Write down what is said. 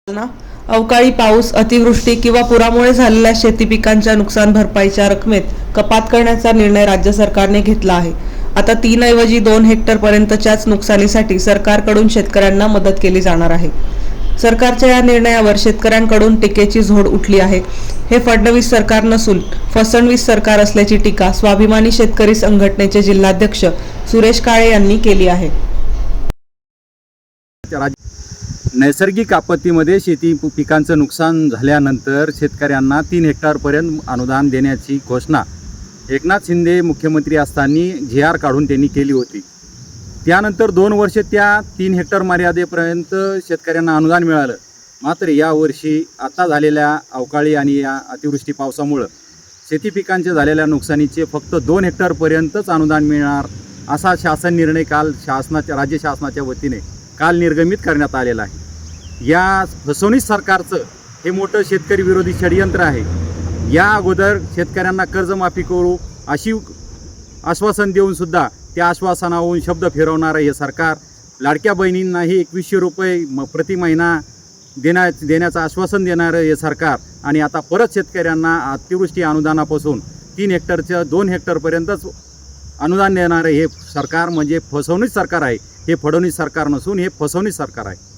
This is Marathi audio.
अवकाळी पाऊस, अतिवृष्टी किंवा पुरामुळे झालेल्या शेती पिकांच्या नुकसान भरपाईच्या रकमेत कपात करण्याचा निर्णय राज्य सरकारने घेतला आहे. आता 3 ऐवजी 2 हेक्टर पर्यंतच्याच नुकसानीसाठी सरकारकडून शेतकऱ्यांना मदत केली जाणार आहे. सरकारच्या या निर्णयावर शेतकऱ्यांकडून टीकेची झोड उठली आहे. हे फडणवीस सरकार नसून फसवणवीस सरकार असल्याची टीका स्वाभिमानी शेतकरी संघटनेचे जिल्हाध्यक्ष सुरेश काळे यांनी केली आहे. नैसर्गिक आपत्तीमध्ये शेती पिकांचं नुकसान झाल्यानंतर शेतकऱ्यांना 3 हेक्टरपर्यंत अनुदान देण्याची घोषणा एकनाथ शिंदे मुख्यमंत्री असताना GR काढून त्यांनी केली होती. त्यानंतर 2 वर्ष त्या 3 हेक्टर मर्यादेपर्यंत शेतकऱ्यांना अनुदान मिळालं. मात्र यावर्षी आता झालेल्या अवकाळी आणि या अतिवृष्टी पावसामुळं शेती पिकांच्या झालेल्या नुकसानीचे फक्त 2 हेक्टरपर्यंतच अनुदान मिळणार असा शासन निर्णय काल राज्य शासनाच्या वतीने काल निर्गमित करण्यात आलेला आहे. या फसवणूक सरकारचं हे मोठं शेतकरी विरोधी षडयंत्र आहे. या अगोदर शेतकऱ्यांना कर्जमाफी करू अशी आश्वासन देऊनसुद्धा त्या आश्वासनावरून शब्द फिरवणारं हे सरकार, लाडक्या बहिणींनाही 2100 रुपये प्रति महिना देण्याचं आश्वासन देणारं हे सरकार आणि आता परत शेतकऱ्यांना अतिवृष्टी अनुदानापासून 3 हेक्टरच्या 2 हेक्टरपर्यंतच अनुदान देणारं हे सरकार म्हणजे फसवणूक सरकार आहे. हे फडणवीस सरकार नसून हे फसवणूक सरकार आहे.